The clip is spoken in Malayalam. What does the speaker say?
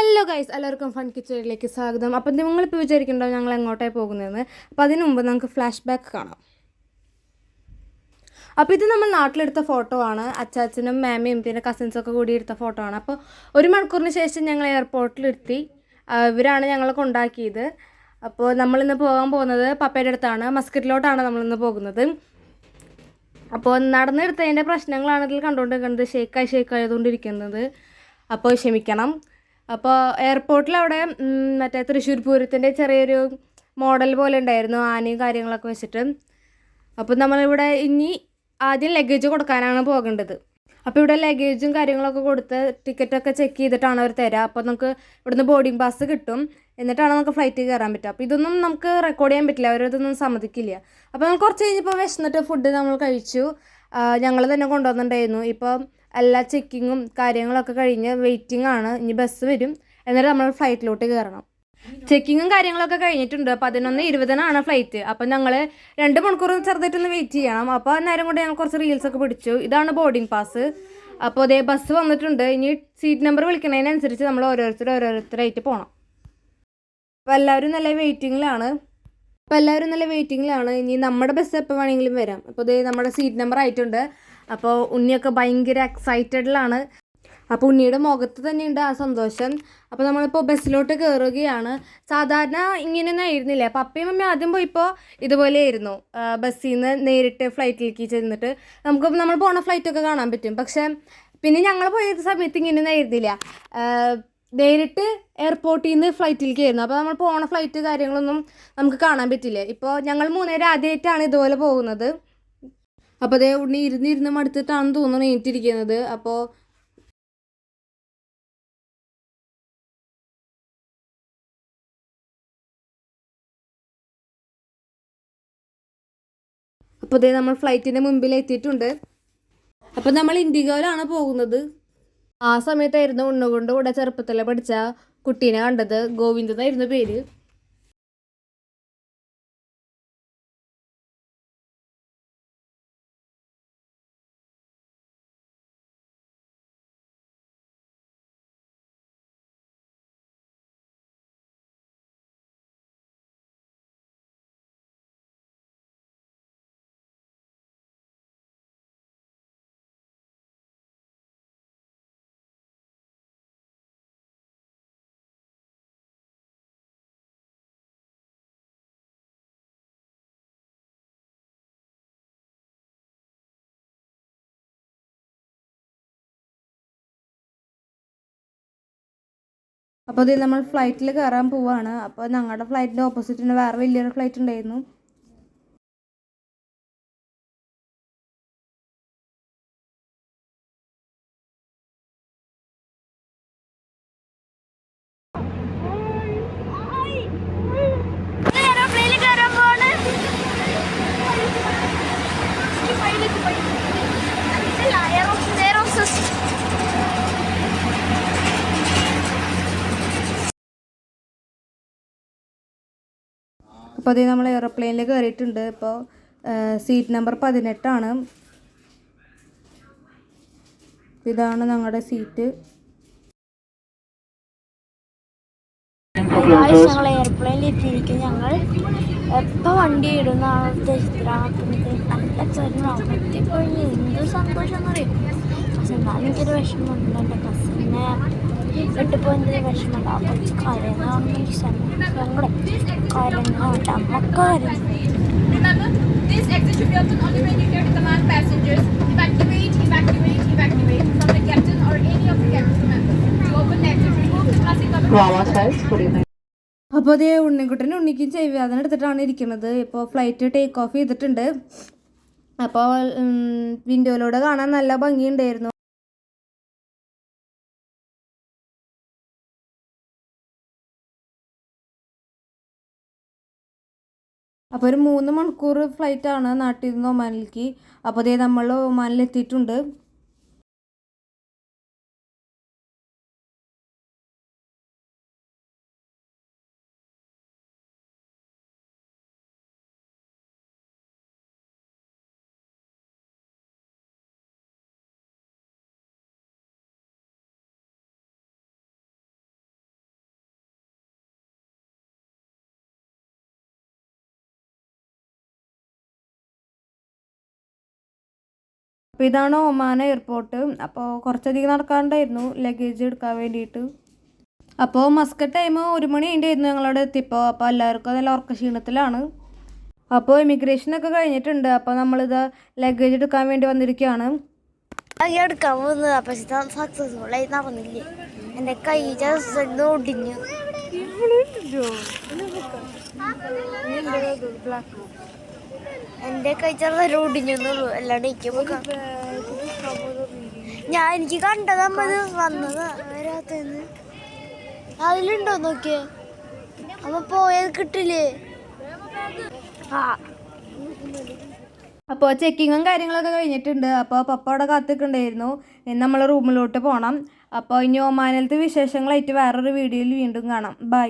ഹലോ ഗൈസ്, എല്ലാവർക്കും ഫൺ കിച്ചണിലേക്ക് സ്വാഗതം. അപ്പം നിങ്ങളിപ്പോൾ വിചാരിക്കുന്നുണ്ടോ ഞങ്ങൾ എങ്ങോട്ടാണ് പോകുന്നതെന്ന്. അപ്പോൾ അതിന് മുമ്പ് നമുക്ക് ഫ്ലാഷ് ബാക്ക് കാണാം. അപ്പോൾ ഇത് നമ്മൾ നാട്ടിലെടുത്ത ഫോട്ടോ ആണ്. അച്ചാച്ചനും മാമയും പിന്നെ കസിൻസൊക്കെ കൂടി എടുത്ത ഫോട്ടോ ആണ്. അപ്പോൾ 1 മണിക്കൂറിന് ശേഷം ഞങ്ങൾ എയർപോർട്ടിലെത്തി. ഇവരാണ് ഞങ്ങളെ കൊണ്ടാക്കിയത്. അപ്പോൾ നമ്മളിന്ന് പോകാൻ പോകുന്നത് പപ്പയുടെ അടുത്താണ്, മസ്കറ്റിലോട്ടാണ് നമ്മളിന്ന് പോകുന്നത്. അപ്പോൾ നടന്നെടുത്തതിൻ്റെ പ്രശ്നങ്ങളാണ് ഇതിൽ കണ്ടുകൊണ്ടിരിക്കുന്നത്. ഷേക്കായതുകൊണ്ടിരിക്കുന്നത്. അപ്പോൾ ക്ഷമിക്കണം. അപ്പോൾ എയർപോർട്ടിൽ അവിടെ മറ്റേ തൃശ്ശൂർ പൂരത്തിൻ്റെ ചെറിയൊരു മോഡൽ പോലെ ഉണ്ടായിരുന്നു, ആനയും കാര്യങ്ങളൊക്കെ വെച്ചിട്ട്. അപ്പോൾ നമ്മളിവിടെ ഇനി ആദ്യം ലഗേജ് കൊടുക്കാനാണ് പോകേണ്ടത്. അപ്പോൾ ഇവിടെ ലഗേജും കാര്യങ്ങളൊക്കെ കൊടുത്ത് ടിക്കറ്റൊക്കെ ചെക്ക് ചെയ്തിട്ടാണ് അവർ തരിക. അപ്പോൾ നമുക്ക് ഇവിടുന്ന് ബോർഡിംഗ് പാസ് കിട്ടും, എന്നിട്ടാണ് നമുക്ക് ഫ്ലൈറ്റ് കയറാൻ പറ്റുക. അപ്പോൾ ഇതൊന്നും നമുക്ക് റെക്കോർഡ് ചെയ്യാൻ പറ്റില്ല, അവരതൊന്നും സമ്മതിക്കില്ല. അപ്പോൾ നമ്മൾ കുറച്ച് കഴിഞ്ഞപ്പോൾ വിശന്നിട്ട് ഫുഡ് നമ്മൾ കഴിച്ചു. ഞങ്ങൾ തന്നെ കൊണ്ടുവന്നിട്ടുണ്ടായിരുന്നു. ഇപ്പോൾ എല്ലാ ചെക്കിങ്ങും കാര്യങ്ങളൊക്കെ കഴിഞ്ഞ് വെയിറ്റിംഗ് ആണ്. ഇനി ബസ് വരും, എന്നിട്ട് നമ്മൾ ഫ്ലൈറ്റിലോട്ട് കയറണം. ചെക്കിങ്ങും കാര്യങ്ങളൊക്കെ കഴിഞ്ഞിട്ടുണ്ട്. 11:20 ഫ്ലൈറ്റ്. അപ്പം ഞങ്ങൾ 2 മണിക്കൂർ ചെറുതായിട്ടൊന്ന് വെയിറ്റ് ചെയ്യണം. അപ്പോൾ നേരം കൊണ്ട് ഞങ്ങൾ കുറച്ച് റീൽസൊക്കെ പിടിച്ചു. ഇതാണ് ബോർഡിംഗ് പാസ്. അപ്പോൾ അതേ ബസ് വന്നിട്ടുണ്ട്. ഇനി സീറ്റ് നമ്പർ വിളിക്കുന്നതിനനുസരിച്ച് നമ്മൾ ഓരോരുത്തരായിട്ട് പോകണം. അപ്പോൾ എല്ലാവരും നല്ല വെയിറ്റിങ്ങിലാണ്. ഇനി നമ്മുടെ ബസ് എപ്പോൾ വേണമെങ്കിലും വരാം. അപ്പോൾ ഇതേ നമ്മുടെ സീറ്റ് നമ്പർ ആയിട്ടുണ്ട്. അപ്പോൾ ഉണ്ണിയൊക്കെ ഭയങ്കര എക്സൈറ്റഡിലാണ്. അപ്പോൾ ഉണ്ണിയുടെ മുഖത്ത് തന്നെയുണ്ട് ആ സന്തോഷം. അപ്പോൾ നമ്മളിപ്പോൾ ബസ്സിലോട്ട് കയറുകയാണ്. സാധാരണ ഇങ്ങനെയൊന്നും ആയിരുന്നില്ല. പപ്പയും അമ്മയും ആദ്യം പോയിപ്പോൾ ഇതുപോലെയായിരുന്നു. ബസ്സിൽ നിന്ന് നേരിട്ട് ഫ്ലൈറ്റിലേക്ക് ചെന്നിട്ട് നമ്മൾ പോണ ഫ്ലൈറ്റൊക്കെ കാണാൻ പറ്റും. പക്ഷേ പിന്നെ ഞങ്ങൾ പോയ സമയത്ത് ഇങ്ങനെയൊന്നും ആയിരുന്നില്ല. നേരിട്ട് എയർപോർട്ടിൽ നിന്ന് ഫ്ലൈറ്റിലേക്ക് ആയിരുന്നു. അപ്പോൾ നമ്മൾ പോണ ഫ്ലൈറ്റ് കാര്യങ്ങളൊന്നും നമുക്ക് കാണാൻ പറ്റില്ല. ഇപ്പോൾ ഞങ്ങൾ 3 പേര് ആദ്യമായിട്ടാണ് ഇതുപോലെ പോകുന്നത്. അപ്പോൾ അതേ ഉണ്ണി ഇരുന്ന് മടുത്തിട്ടാണെന്ന് തോന്നുന്നു എണീറ്റിരിക്കുന്നത്. അപ്പോൾ അതേ നമ്മൾ ഫ്ലൈറ്റിൻ്റെ മുമ്പിൽ എത്തിയിട്ടുണ്ട്. അപ്പോൾ നമ്മൾ ഇൻഡിഗോയിലാണ് പോകുന്നത്. ആ സമയത്തായിരുന്നു ഉണ്ണുകൊണ്ട് കൂടെ ചെറുപ്പത്തിലെ പഠിച്ച കുട്ടീനെ കണ്ടത്. ഗോവിന്ദനായിരുന്നു പേര്. അപ്പോൾ ഇത് നമ്മൾ ഫ്ലൈറ്റിൽ കയറാൻ പോവുകയാണ്. അപ്പോൾ ഞങ്ങളുടെ ഫ്ലൈറ്റിൻ്റെ ഓപ്പോസിറ്റിന് വേറെ വലിയൊരു ഫ്ലൈറ്റ് ഉണ്ടായിരുന്നു. അപ്പോൾ അതേ നമ്മൾ എയ്റോപ്ലെയിനിൽ കയറിയിട്ടുണ്ട്. ഇപ്പോൾ സീറ്റ് നമ്പർ 18 ഇതാണ് ഞങ്ങളുടെ സീറ്റ്. ഞങ്ങൾ എയർപ്ലെയിനിൽ എത്തിയിരിക്കും. ഞങ്ങൾ എപ്പോൾ വണ്ടി ഇടുന്ന ഉദ്ദേശത്തിലാക്കുന്നത് നല്ല ചെറുതാവുമ്പോഴത്തേക്കഴിഞ്ഞ് എന്ത് സന്തോഷം എന്നറിയും. പക്ഷെ എന്നാലും എനിക്കൊരു വിഷമമുണ്ട്. എൻ്റെ കസിനെ വിട്ടുപോയതിൻ്റെ വിഷമമുണ്ടാവും. കുറച്ച് കരയുന്ന സങ്കടം കരഞ്ഞോട്ടെ അമ്മക്ക് കരഞ്ഞു. അപ്പോൾ അതേ ഉണ്ണിക്കും ചെവിവേദന എടുത്തിട്ടാണ് ഇരിക്കുന്നത്. ഇപ്പോൾ ഫ്ലൈറ്റ് ടേക്ക് ഓഫ് ചെയ്തിട്ടുണ്ട്. അപ്പോൾ വിൻഡോയിലൂടെ കാണാൻ നല്ല ഭംഗിയുണ്ടായിരുന്നു. അപ്പോൾ ഒരു 3 മണിക്കൂർ ഫ്ലൈറ്റാണ് നാട്ടിൽ നിന്ന് ഒമാനിലേക്ക്. അപ്പോൾ അതേ നമ്മൾ ഒമാനിലെത്തിയിട്ടുണ്ട്. അപ്പോൾ ഇതാണ് ഒമാൻ എയർപോർട്ട്. അപ്പോൾ കുറച്ചധികം നടക്കാണ്ടായിരുന്നു ലഗേജ് എടുക്കാൻ വേണ്ടിയിട്ട്. അപ്പോൾ മസ്കറ്റ് ടൈം 1 മണി ആയിരുന്നു ഞങ്ങളവിടെ എത്തിയപ്പോൾ. അപ്പോൾ എല്ലാവർക്കും നല്ല ഉറക്ക ക്ഷീണത്തിലാണ്. അപ്പോൾ ഇമിഗ്രേഷനൊക്കെ കഴിഞ്ഞിട്ടുണ്ട്. അപ്പോൾ നമ്മളിത് ലഗേജ് എടുക്കാൻ വേണ്ടി വന്നിരിക്കുകയാണ്. എടുക്കാൻ പോകുന്നത് പക്ഷെ സക്സസ്ഫുൾ ആയി നടന്നില്ലേ. എൻ്റെ കൈ ജസ്റ്റ് ഒടിഞ്ഞു. എൻ്റെ കൈ ചെറുതായി ഒടിഞ്ഞെന്നുള്ളൂ. അല്ലാണ്ട് എനിക്ക് കണ്ടത് അമ്മത് വന്നത് രാത്രിന്ന് അതിലുണ്ടോ നോക്കിയേ. അമ്മ പോയത് കിട്ടില്ലേ. അപ്പോൾ ചെക്കിങ്ങും കാര്യങ്ങളൊക്കെ കഴിഞ്ഞിട്ടുണ്ട്. അപ്പോൾ പപ്പ അവിടെ കാത്തിട്ടുണ്ടായിരുന്നു. ഇനി നമ്മൾ റൂമിലോട്ട് പോകണം. അപ്പോൾ ഇനി ഒമാനിലത്തെ വിശേഷങ്ങളായിട്ട് വേറൊരു വീഡിയോയിൽ വീണ്ടും കാണാം. ബൈ.